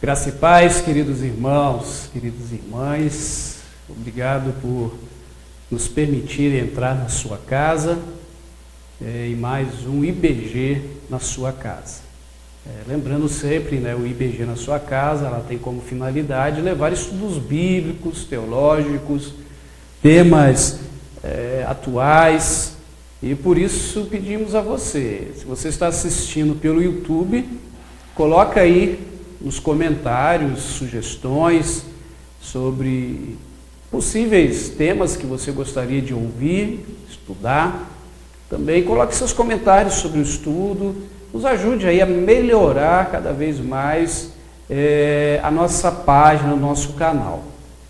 Graça e paz, queridos irmãos, queridas irmãs, obrigado por nos permitir entrar na sua casa em mais um IBG na sua casa. Lembrando sempre, o IBG na sua casa, ela tem como finalidade levar estudos bíblicos, teológicos, temas atuais, e por isso pedimos a você, se você está assistindo pelo YouTube, coloca aí nos comentários sugestões sobre possíveis temas que você gostaria de ouvir, estudar. Também coloque seus comentários sobre o estudo, nos ajude aí a melhorar cada vez mais a nossa página, o nosso canal,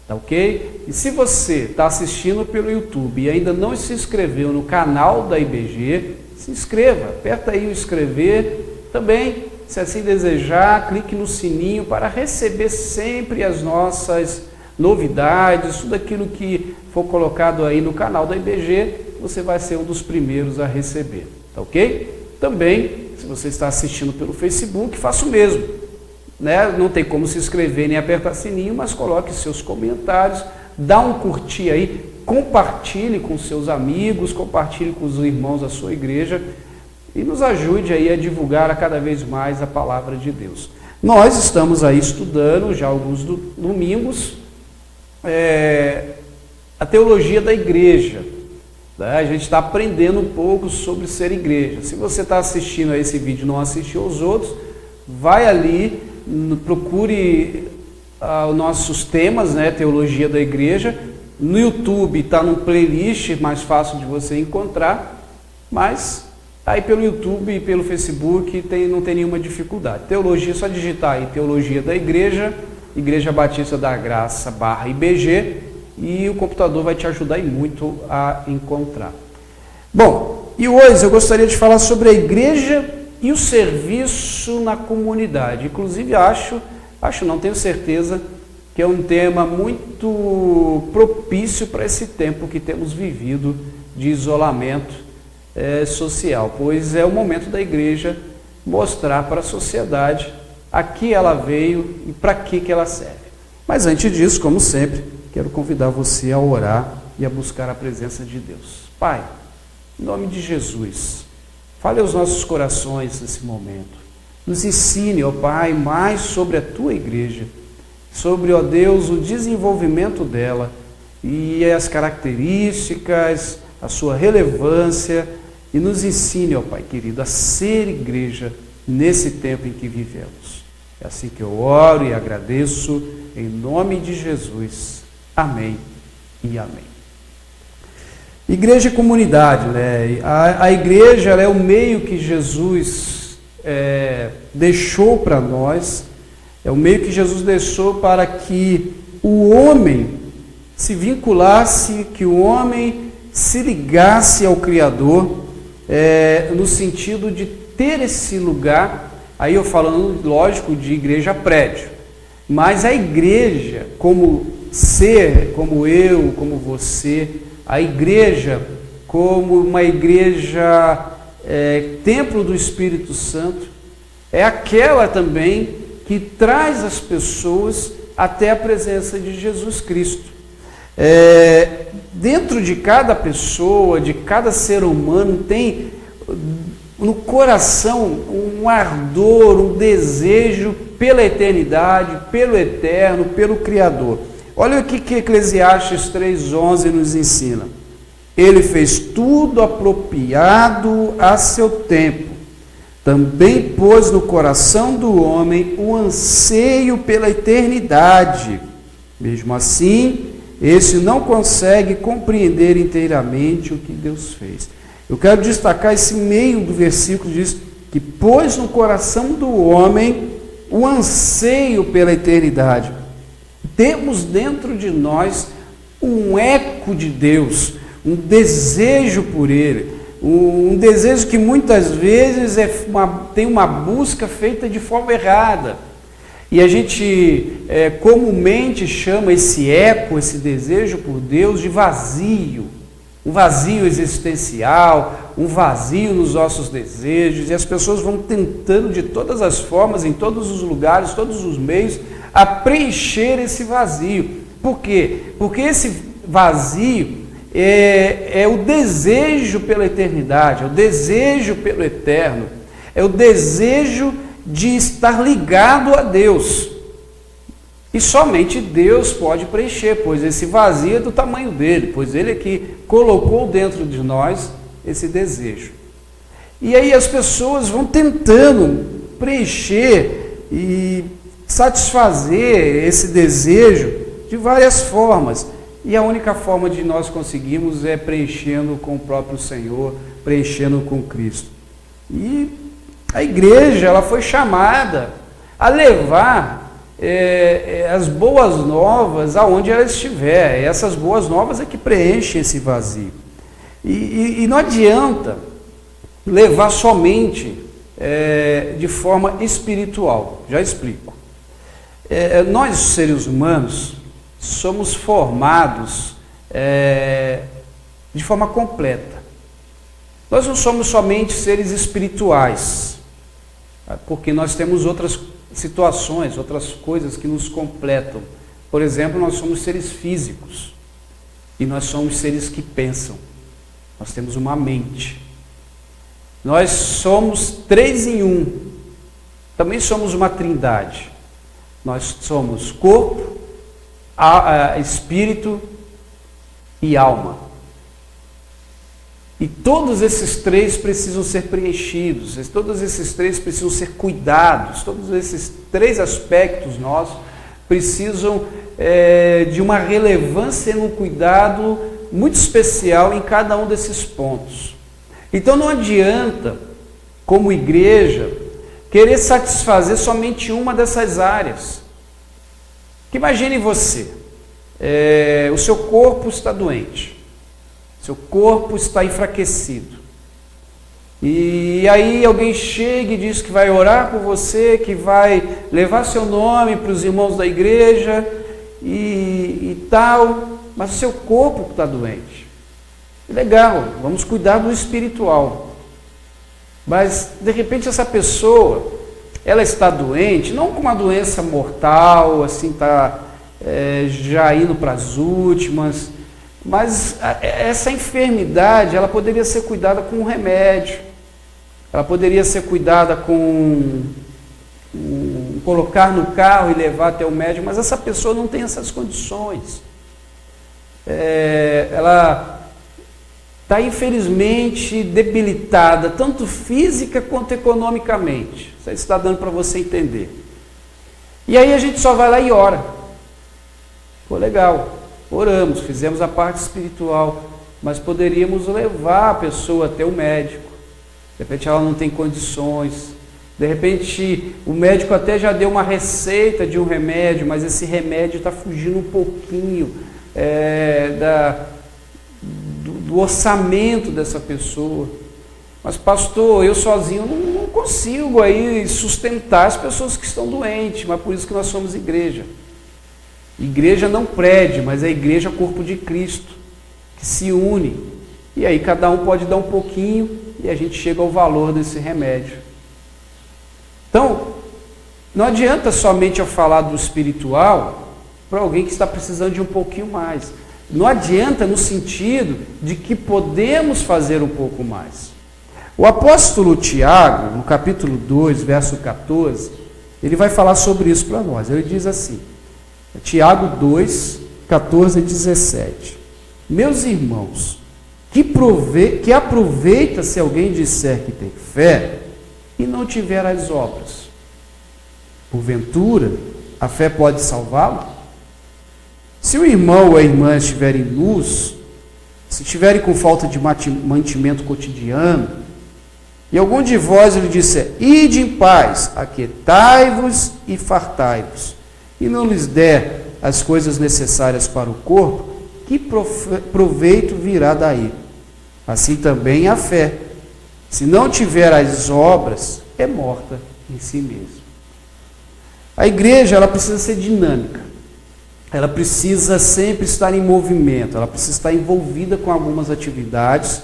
tá ok? E se você está assistindo pelo YouTube e ainda não se inscreveu no canal da IBG, se inscreva, aperta aí o inscrever, também, se assim desejar, clique no sininho para receber sempre as nossas novidades, tudo aquilo que for colocado aí no canal da IBG, você vai ser um dos primeiros a receber, tá ok? Também, se você está assistindo pelo Facebook, faça o mesmo, Não tem como se inscrever nem apertar sininho, mas coloque seus comentários, dá um curtir aí, compartilhe com seus amigos, compartilhe com os irmãos da sua igreja, e nos ajude aí a divulgar a cada vez mais a palavra de Deus. Nós estamos aí estudando já alguns domingos a teologia da igreja. A gente está aprendendo um pouco sobre ser igreja. Se você está assistindo a esse vídeo e não assistiu aos outros, vai ali, procure os nossos temas, teologia da igreja. No YouTube está no playlist, mais fácil de você encontrar, mas aí pelo YouTube e pelo Facebook não tem nenhuma dificuldade. Teologia, só digitar aí Teologia da Igreja, Igreja Batista da Graça /IBG, e o computador vai te ajudar e muito a encontrar. Bom, e hoje eu gostaria de falar sobre a igreja e o serviço na comunidade. Inclusive tenho certeza que é um tema muito propício para esse tempo que temos vivido de isolamento social, pois é o momento da igreja mostrar para a sociedade a que ela veio e para que ela serve. Mas antes disso, como sempre, quero convidar você a orar e a buscar a presença de Deus. Pai, em nome de Jesus, fale aos nossos corações nesse momento. Nos ensine, ó Pai, mais sobre a Tua igreja, sobre, ó Deus, o desenvolvimento dela e as características, a sua relevância, e nos ensine, ó Pai querido, a ser igreja nesse tempo em que vivemos. É assim que eu oro e agradeço, em nome de Jesus. Amém e amém. Igreja e comunidade, A igreja ela é o meio que Jesus deixou para nós, é o meio que Jesus deixou para que o homem se vinculasse, que o homem se ligasse ao Criador, no sentido de ter esse lugar, aí eu falando, lógico, de igreja prédio, mas a igreja como ser, como eu, como você, a igreja como uma igreja templo do Espírito Santo, é aquela também que traz as pessoas até a presença de Jesus Cristo. Dentro de cada pessoa, de cada ser humano, tem no coração um ardor, um desejo pela eternidade, pelo eterno, pelo Criador. Olha o que Eclesiastes 3,11 nos ensina. Ele fez tudo apropriado a seu tempo. Também pôs no coração do homem o anseio pela eternidade. Mesmo assim, esse não consegue compreender inteiramente o que Deus fez. Eu quero destacar esse meio do versículo, diz que pôs no coração do homem o anseio pela eternidade. Temos dentro de nós um eco de Deus, um desejo por Ele, um desejo que muitas vezes tem uma busca feita de forma errada. E a gente comumente chama esse eco, esse desejo por Deus de vazio. Um vazio existencial, um vazio nos nossos desejos, e as pessoas vão tentando de todas as formas, em todos os lugares, todos os meios, a preencher esse vazio. Por quê? Porque esse vazio é o desejo pela eternidade, é o desejo pelo eterno, é o desejo de estar ligado a Deus. E somente Deus pode preencher, pois esse vazio é do tamanho dele, pois ele é que colocou dentro de nós esse desejo. E aí as pessoas vão tentando preencher e satisfazer esse desejo de várias formas. E a única forma de nós conseguirmos é preenchendo com o próprio Senhor, preenchendo com Cristo. E a igreja, ela foi chamada a levar as boas novas aonde ela estiver. Essas boas novas é que preenchem esse vazio. E não adianta levar somente de forma espiritual. Já explico. Nós, seres humanos, somos formados de forma completa. Nós não somos somente seres espirituais, porque nós temos outras situações, outras coisas que nos completam. Por exemplo, nós somos seres físicos e nós somos seres que pensam. Nós temos uma mente. Nós somos 3 em 1. Também somos uma trindade. Nós somos corpo, espírito e alma. E todos esses 3 precisam ser preenchidos, todos esses 3 precisam ser cuidados, todos esses 3 aspectos nossos precisam de uma relevância e um cuidado muito especial em cada um desses pontos. Então não adianta, como igreja, querer satisfazer somente uma dessas áreas. Que imagine você, o seu corpo está doente. Seu corpo está enfraquecido. E aí alguém chega e diz que vai orar por você, que vai levar seu nome para os irmãos da igreja e tal, mas o seu corpo está doente. Legal, vamos cuidar do espiritual. Mas, de repente, essa pessoa, ela está doente, não com uma doença mortal, assim, está já indo para as últimas. Mas essa enfermidade, ela poderia ser cuidada com um remédio, ela poderia ser cuidada com colocar no carro e levar até o médico, mas essa pessoa não tem essas condições. Ela está infelizmente debilitada, tanto física quanto economicamente. Isso está dando para você entender. E aí a gente só vai lá e ora. Pô, legal. Oramos, fizemos a parte espiritual, mas poderíamos levar a pessoa até o médico. De repente ela não tem condições. De repente o médico até já deu uma receita de um remédio, mas esse remédio está fugindo um pouquinho do orçamento dessa pessoa. Mas pastor, eu sozinho não consigo aí sustentar as pessoas que estão doentes, mas por isso que nós somos igreja. Igreja não prédio, mas é igreja corpo de Cristo, que se une. E aí cada um pode dar um pouquinho e a gente chega ao valor desse remédio. Então, não adianta somente eu falar do espiritual para alguém que está precisando de um pouquinho mais. Não adianta no sentido de que podemos fazer um pouco mais. O apóstolo Tiago, no capítulo 2, verso 14, ele vai falar sobre isso para nós. Ele diz assim, Tiago 2, 14 e 17. Meus irmãos, que aproveita se alguém disser que tem fé e não tiver as obras? Porventura, a fé pode salvá-lo? Se o irmão ou a irmã estiverem nus, se estiverem com falta de mantimento cotidiano, e algum de vós lhe disser, ide em paz, aquietai-vos e fartai-vos, e não lhes der as coisas necessárias para o corpo, que proveito virá daí? Assim também a fé, se não tiver as obras, é morta em si mesma. A igreja, ela precisa ser dinâmica, ela precisa sempre estar em movimento, ela precisa estar envolvida com algumas atividades,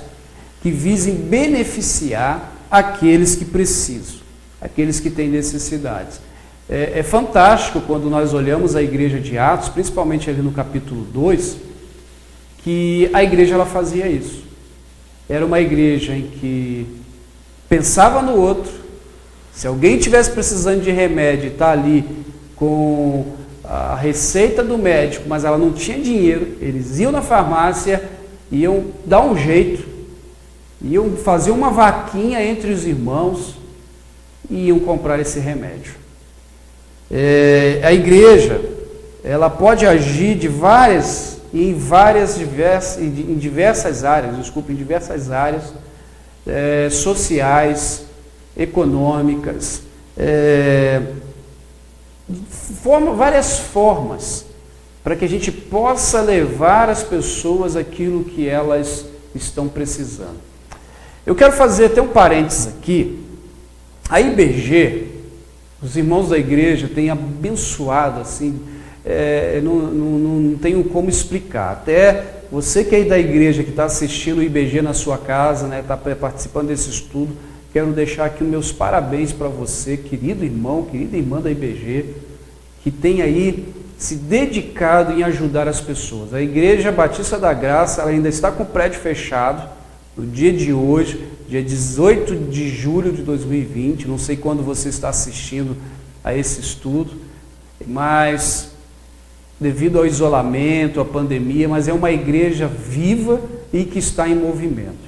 que visem beneficiar aqueles que precisam, aqueles que têm necessidades. É fantástico quando nós olhamos a igreja de Atos, principalmente ali no capítulo 2, que a igreja ela fazia isso. Era uma igreja em que pensava no outro. Se alguém tivesse precisando de remédio e está ali com a receita do médico, mas ela não tinha dinheiro, eles iam na farmácia, iam dar um jeito, iam fazer uma vaquinha entre os irmãos e iam comprar esse remédio. A igreja, ela pode agir em diversas áreas sociais, econômicas, várias formas para que a gente possa levar às pessoas aquilo que elas estão precisando. Eu quero fazer até um parênteses aqui. A IBG, os irmãos da igreja têm abençoado, assim, não tenho como explicar. Até você que é da igreja, que está assistindo o IBG na sua casa, está participando desse estudo, quero deixar aqui os meus parabéns para você, querido irmão, querida irmã da IBG, que tem aí se dedicado em ajudar as pessoas. A Igreja Batista da Graça, ela ainda está com o prédio fechado, no dia de hoje, dia 18 de julho de 2020, não sei quando você está assistindo a esse estudo, mas devido ao isolamento, à pandemia, mas é uma igreja viva e que está em movimento.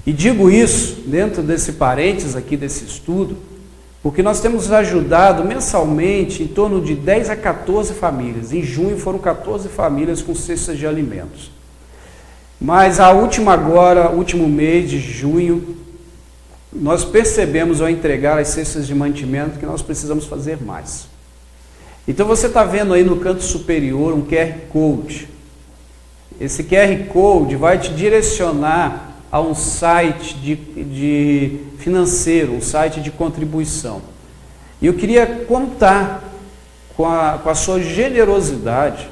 E digo isso dentro desse parênteses aqui desse estudo, porque nós temos ajudado mensalmente em torno de 10 a 14 famílias. Em junho foram 14 famílias com cestas de alimentos. Mas último mês de junho, nós percebemos ao entregar as cestas de mantimento que nós precisamos fazer mais. Então você está vendo aí no canto superior um QR Code. Esse QR Code vai te direcionar a um site de financeiro, um site de contribuição. E eu queria contar com a sua generosidade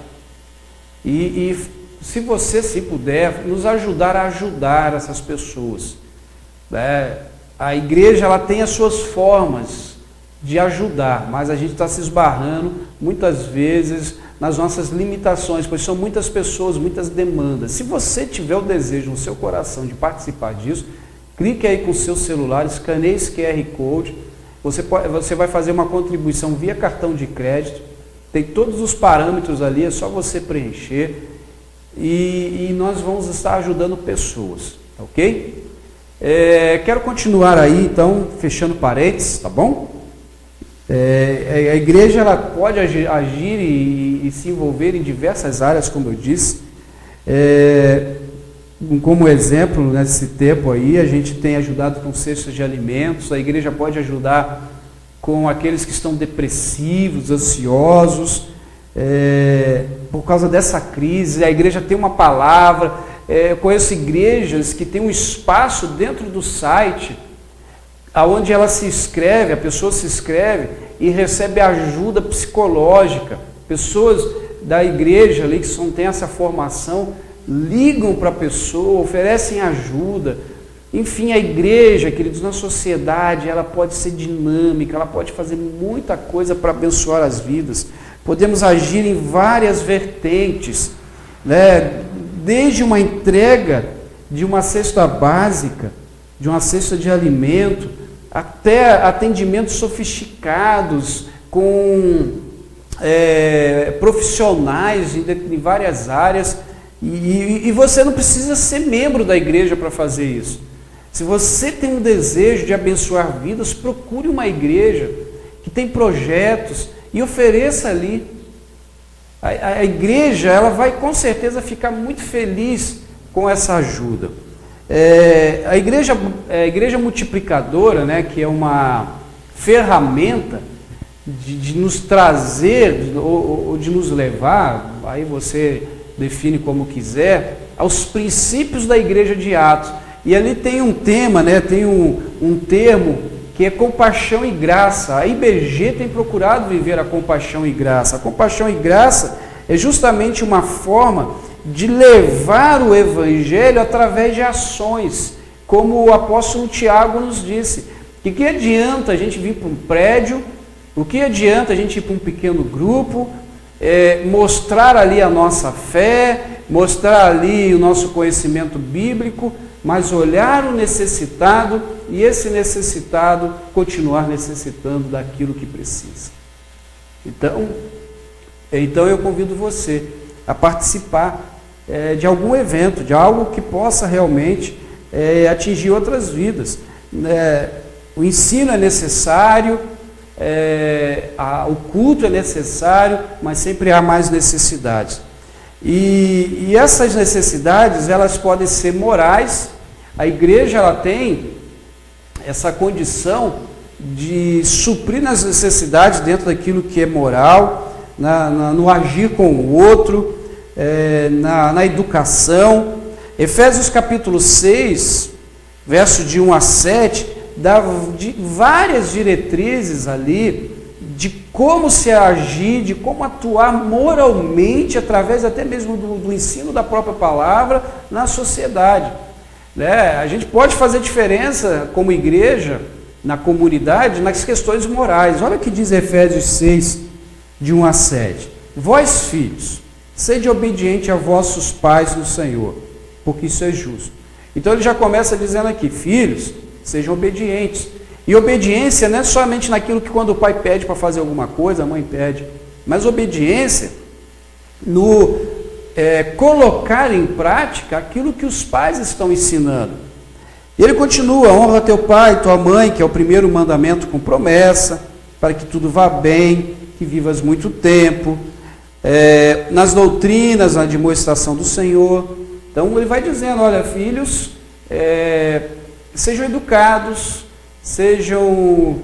e se você, se puder, nos ajudar a ajudar essas pessoas. A igreja ela tem as suas formas de ajudar, mas a gente está se esbarrando muitas vezes nas nossas limitações, pois são muitas pessoas, muitas demandas. Se você tiver o desejo no seu coração de participar disso, clique aí com o seu celular, escaneie esse QR Code, você vai fazer uma contribuição via cartão de crédito, tem todos os parâmetros ali, é só você preencher e nós vamos estar ajudando pessoas, ok? Quero continuar aí, então, fechando parênteses, tá bom? A igreja ela pode agir e se envolver em diversas áreas, como eu disse. Como exemplo, nesse tempo aí, a gente tem ajudado com cestas de alimentos, a igreja pode ajudar com aqueles que estão depressivos, ansiosos, por causa dessa crise. A igreja tem uma palavra, eu conheço igrejas que tem um espaço dentro do site, onde ela se inscreve, a pessoa se inscreve e recebe ajuda psicológica. Pessoas da igreja ali que têm essa formação, ligam para a pessoa, oferecem ajuda. Enfim, a igreja, queridos, na sociedade, ela pode ser dinâmica, ela pode fazer muita coisa para abençoar as vidas. Podemos agir em várias vertentes, desde uma entrega de uma cesta básica, de uma cesta de alimento, até atendimentos sofisticados com profissionais em várias áreas, e você não precisa ser membro da igreja para fazer isso. Se você tem um desejo de abençoar vidas, procure uma igreja que tem projetos e ofereça ali. A igreja ela vai com certeza ficar muito feliz com essa ajuda. A igreja multiplicadora, que é uma ferramenta de nos trazer ou de nos levar, aí você define como quiser, aos princípios da igreja de Atos. E ali tem um tema, tem um termo que é compaixão e graça. A IBG tem procurado viver a compaixão e graça. A compaixão e graça é justamente uma forma de levar o evangelho através de ações como o apóstolo Tiago nos disse, que adianta a gente vir para um prédio, o que adianta a gente ir para um pequeno grupo, mostrar ali a nossa fé, mostrar ali o nosso conhecimento bíblico, mas olhar o necessitado e esse necessitado continuar necessitando daquilo que precisa. Então eu convido você a participar de algum evento, de algo que possa realmente atingir outras vidas. O ensino é necessário, o culto é necessário, mas sempre há mais necessidades. E essas necessidades, elas podem ser morais. A igreja, ela tem essa condição de suprir as necessidades dentro daquilo que é moral, no agir com o outro, na educação. Efésios capítulo 6, verso de 1 a 7, dá várias diretrizes ali de como se agir, de como atuar moralmente, através até mesmo do ensino da própria palavra na sociedade. A gente pode fazer diferença como igreja, na comunidade, nas questões morais. Olha o que diz Efésios 6, de 1 a 7. Vós, filhos, sede obediente a vossos pais no Senhor, porque isso é justo. Então ele já começa dizendo aqui, filhos, sejam obedientes. E obediência não é somente naquilo que quando o pai pede para fazer alguma coisa, a mãe pede, mas obediência no colocar em prática aquilo que os pais estão ensinando. E ele continua, honra teu pai e tua mãe, que é o primeiro mandamento com promessa, para que tudo vá bem, que vivas muito tempo, nas doutrinas, na demonstração do Senhor. Então ele vai dizendo, olha, filhos, sejam educados, sejam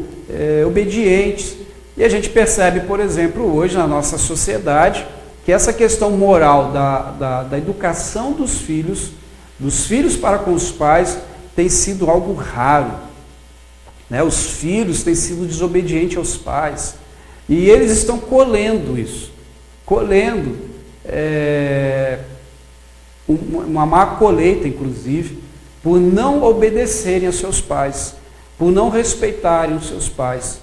obedientes. E a gente percebe, por exemplo, hoje na nossa sociedade, que essa questão moral da educação dos filhos para com os pais, tem sido algo raro. Os filhos têm sido desobedientes aos pais. E eles estão colhendo isso. Uma má colheita, inclusive, por não obedecerem aos seus pais, por não respeitarem os seus pais.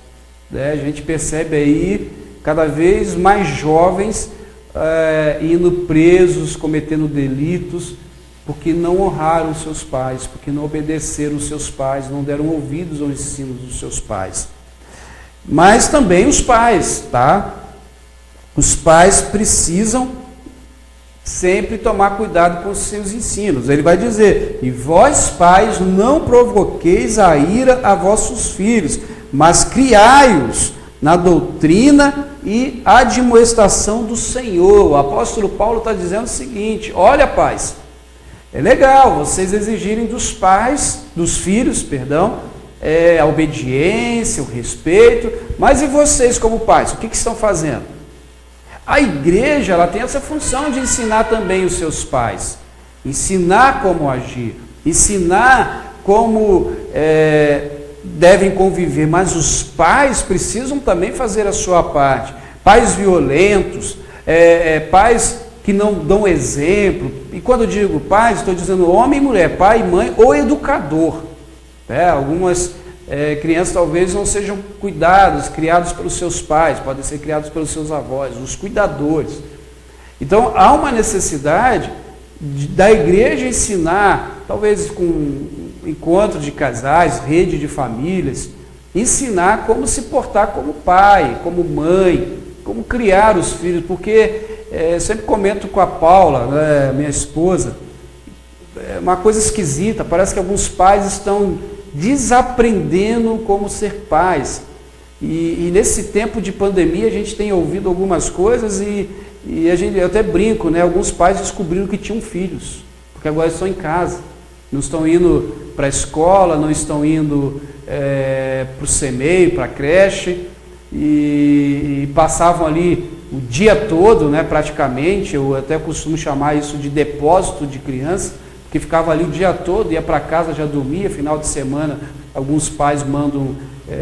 A gente percebe aí cada vez mais jovens indo presos, cometendo delitos, porque não honraram os seus pais, porque não obedeceram os seus pais, não deram ouvidos aos ensinos dos seus pais. Mas também os pais, tá? Os pais precisam sempre tomar cuidado com os seus ensinos. Ele vai dizer, e vós pais não provoqueis a ira a vossos filhos, mas criai-os na doutrina e admoestação do Senhor. O apóstolo Paulo está dizendo o seguinte, olha pais, é legal vocês exigirem dos filhos, a obediência, o respeito, mas e vocês como pais, o que estão fazendo? A igreja, ela tem essa função de ensinar também os seus pais, ensinar como agir, ensinar como devem conviver, mas os pais precisam também fazer a sua parte. Pais violentos, pais que não dão exemplo, e quando eu digo pais, estou dizendo homem e mulher, pai e mãe, ou educador. Algumas crianças talvez não sejam criados pelos seus pais, podem ser criados pelos seus avós, os cuidadores. Então há uma necessidade da igreja ensinar, talvez com encontro de casais, rede de famílias, ensinar como se portar como pai, como mãe, como criar os filhos, porque sempre comento com a Paula, minha esposa, uma coisa esquisita, parece que alguns pais estão desaprendendo como ser pais. E nesse tempo de pandemia a gente tem ouvido algumas coisas e eu até brinco, alguns pais descobriram que tinham filhos, porque agora estão em casa, não estão indo para a escola, não estão indo para o CMEI, para a creche, e passavam ali o dia todo, praticamente. Eu até costumo chamar isso de depósito de criança, porque ficava ali o dia todo, ia para casa, já dormia. Final de semana alguns pais mandam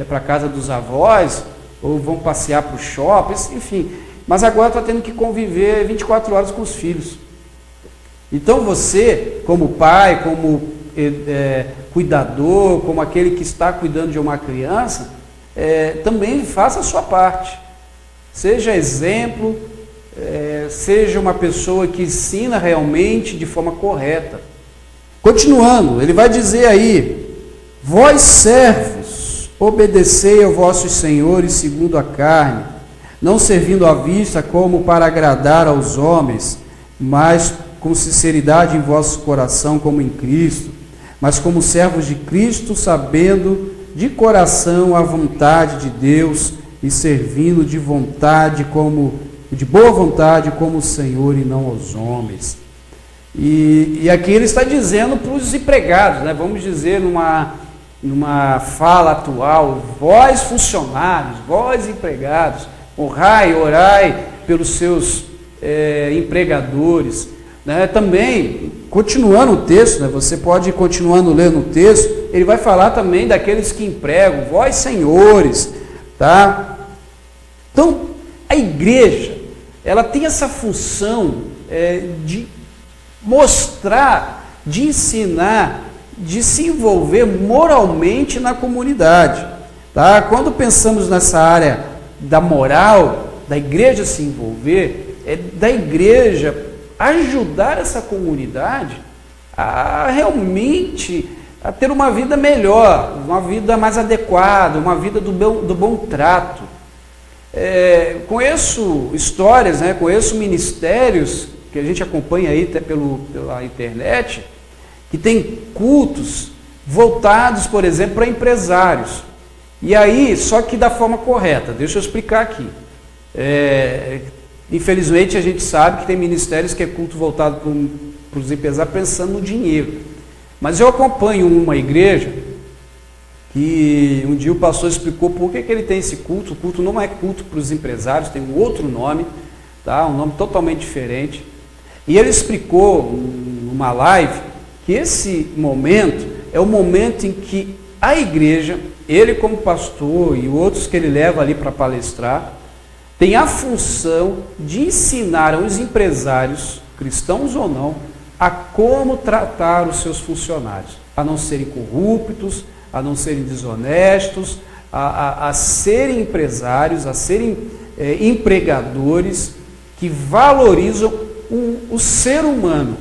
para a casa dos avós, ou vão passear para o shopping, enfim. Mas agora está tendo que conviver 24 horas com os filhos. Então você, como pai, como cuidador, como aquele que está cuidando de uma criança, também faça a sua parte. Seja exemplo, seja uma pessoa que ensina realmente de forma correta. Continuando, ele vai dizer aí: vós servos, obedecei aos vossos senhores segundo a carne, não servindo à vista como para agradar aos homens, mas com sinceridade em vosso coração como em Cristo, mas como servos de Cristo, sabendo de coração a vontade de Deus e servindo de boa vontade como o Senhor e não aos homens. E aqui ele está dizendo para os empregados, né? Vamos dizer numa fala atual: vós funcionários, vós empregados, orai pelos seus empregadores. Né? Também, continuando o texto, né? Você pode ir continuando lendo o texto, ele vai falar também daqueles que empregam, vós senhores, tá? Então, a igreja, ela tem essa função de mostrar, de ensinar, de se envolver moralmente na comunidade, tá? Quando pensamos nessa área da moral, da igreja se envolver, da igreja ajudar essa comunidade a realmente ter uma vida melhor, uma vida mais adequada, uma vida do bom trato. Conheço histórias, né? Conheço ministérios que a gente acompanha aí até pela internet, que tem cultos voltados, por exemplo, para empresários. E aí, só que da forma correta. Deixa eu explicar aqui. Infelizmente, a gente sabe que tem ministérios que é culto voltado para os empresários pensando no dinheiro. Mas eu acompanho uma igreja que um dia o pastor explicou por que ele tem esse culto. O culto não é culto para os empresários, tem um outro nome, tá? Um nome totalmente diferente. E ele explicou numa live que esse momento é o momento em que a igreja, ele como pastor e outros que ele leva ali para palestrar, tem a função de ensinar aos empresários, cristãos ou não, a como tratar os seus funcionários, a não serem corruptos, a não serem desonestos, a serem empresários, a serem empregadores que valorizam o ser humano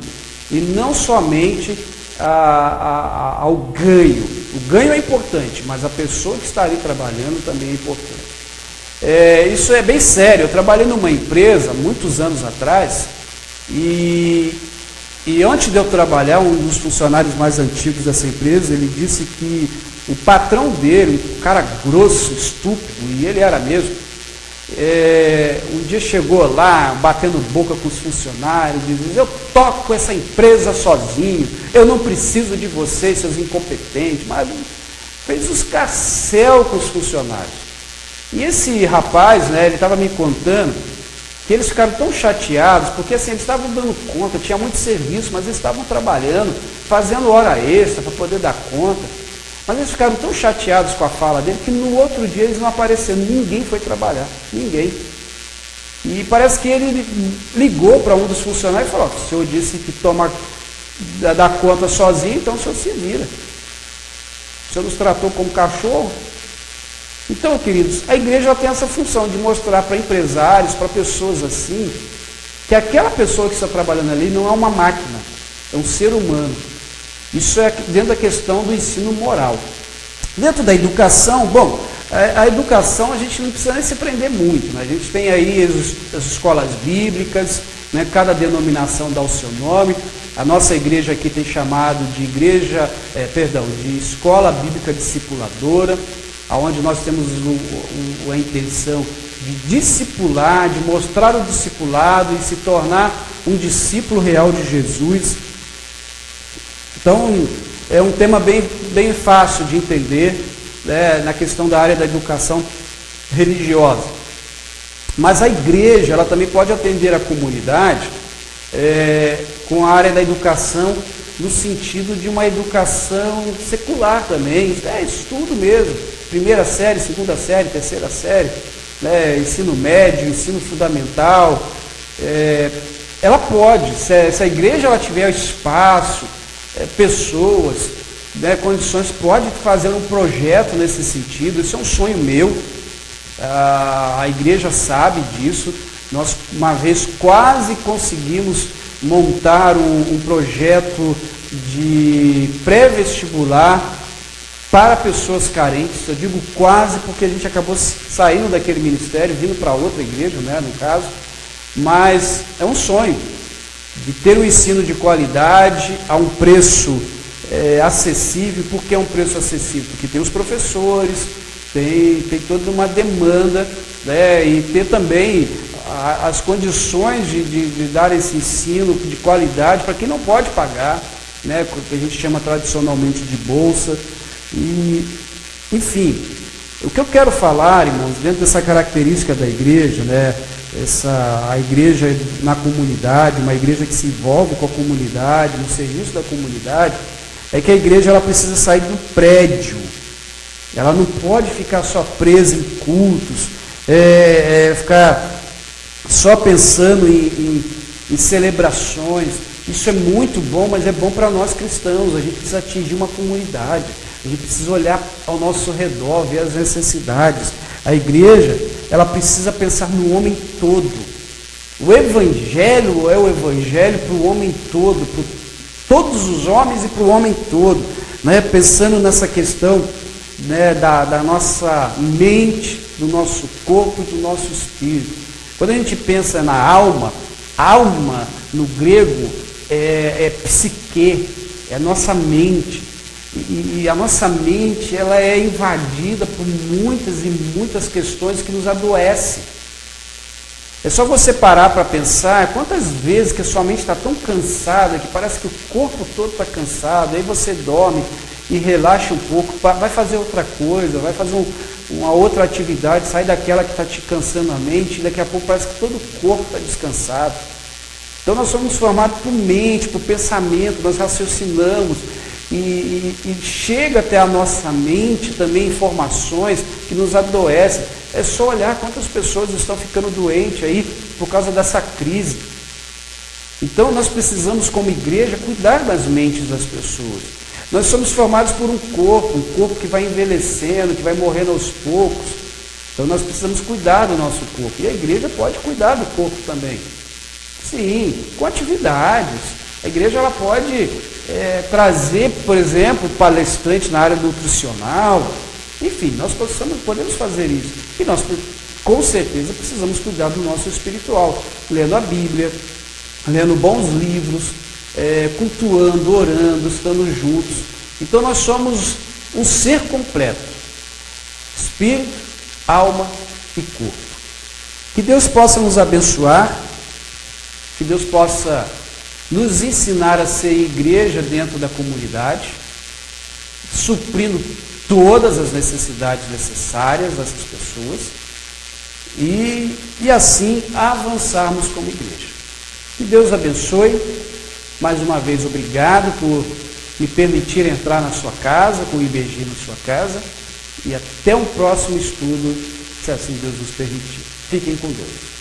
e não somente ao ganho. O ganho é importante, mas a pessoa que está ali trabalhando também é importante. Isso é bem sério. Eu trabalhei numa empresa muitos anos atrás e antes de eu trabalhar, um dos funcionários mais antigos dessa empresa, ele disse que o patrão dele, um cara grosso, estúpido, e ele era mesmo, um dia chegou lá, batendo boca com os funcionários, dizendo: eu toco essa empresa sozinho, eu não preciso de vocês, seus incompetentes, mas fez os carcel com os funcionários. E esse rapaz, né, ele estava me contando que eles ficaram tão chateados, porque assim, eles estavam dando conta, tinha muito serviço, mas eles estavam trabalhando, fazendo hora extra para poder dar conta. Mas eles ficaram tão chateados com a fala dele que no outro dia eles não apareceram, ninguém foi trabalhar, ninguém. E parece que ele ligou para um dos funcionários e falou: o senhor disse que dá conta sozinho, então o senhor se vira. O senhor nos tratou como cachorro. Então, queridos, a igreja tem essa função de mostrar para empresários, para pessoas assim, que aquela pessoa que está trabalhando ali não é uma máquina, é um ser humano. Isso é dentro da questão do ensino moral. Dentro da educação, bom, a educação a gente não precisa nem se prender muito, né? A gente tem aí as escolas bíblicas, né? Cada denominação dá o seu nome. A nossa igreja aqui tem chamado de de escola bíblica discipuladora, onde nós temos a intenção de discipular, de mostrar o discipulado e se tornar um discípulo real de Jesus. Então, é um tema bem fácil de entender, né, na questão da área da educação religiosa. Mas a igreja, ela também pode atender a comunidade com a área da educação, no sentido de uma educação secular também, estudo mesmo, primeira série, segunda série, terceira série, né, ensino médio, ensino fundamental. Ela pode, se a igreja ela tiver espaço, pessoas, né, condições, pode fazer um projeto nesse sentido. Isso é um sonho meu, a igreja sabe disso. Nós uma vez quase conseguimos montar um projeto de pré-vestibular para pessoas carentes. Eu digo quase porque a gente acabou saindo daquele ministério, vindo para outra igreja, né, no caso, mas é um sonho de ter um ensino de qualidade a um preço acessível. Por que é um preço acessível? Porque tem os professores, tem toda uma demanda, né, e ter também as condições de dar esse ensino de qualidade para quem não pode pagar, né, que a gente chama tradicionalmente de bolsa. E, enfim, o que eu quero falar, irmãos, dentro dessa característica da igreja, né, a igreja na comunidade, uma igreja que se envolve com a comunidade, no serviço da comunidade, é que a igreja ela precisa sair do prédio. Ela não pode ficar só presa em cultos, ficar só pensando em celebrações. Isso é muito bom, mas é bom para nós cristãos. A gente precisa atingir uma comunidade, a gente precisa olhar ao nosso redor, ver as necessidades. A igreja, ela precisa pensar no homem todo. O evangelho é o evangelho para o homem todo, para todos os homens e para o homem todo, né? Pensando nessa questão, né, da nossa mente, do nosso corpo e do nosso espírito. Quando a gente pensa na alma no grego é psique, é a nossa mente. E a nossa mente ela é invadida por muitas e muitas questões que nos adoecem. É só você parar para pensar quantas vezes que a sua mente está tão cansada que parece que o corpo todo está cansado, aí você dorme e relaxa um pouco, vai fazer outra coisa, vai fazer uma outra atividade, sai daquela que está te cansando a mente, e daqui a pouco parece que todo o corpo está descansado. Então nós somos formados por mente, por pensamento, nós raciocinamos, e chega até a nossa mente também informações que nos adoecem. É só olhar quantas pessoas estão ficando doentes aí por causa dessa crise. Então nós precisamos, como igreja, cuidar das mentes das pessoas. Nós somos formados por um corpo que vai envelhecendo, que vai morrendo aos poucos. Então nós precisamos cuidar do nosso corpo. E a igreja pode cuidar do corpo também. Sim, com atividades. A igreja ela pode trazer, por exemplo, palestrante na área nutricional. Enfim, nós podemos fazer isso. E nós, com certeza, precisamos cuidar do nosso espiritual. Lendo a Bíblia, lendo bons livros, cultuando, orando, estando juntos. Então nós somos um ser completo. Espírito, alma e corpo. Que Deus possa nos abençoar, que Deus possa nos ensinar a ser igreja dentro da comunidade, suprindo todas as necessidades necessárias dessas pessoas e assim avançarmos como igreja. Que Deus abençoe. Mais uma vez, obrigado por me permitir entrar na sua casa, com o IBG na sua casa, e até um próximo estudo, se assim Deus nos permitir. Fiquem com Deus.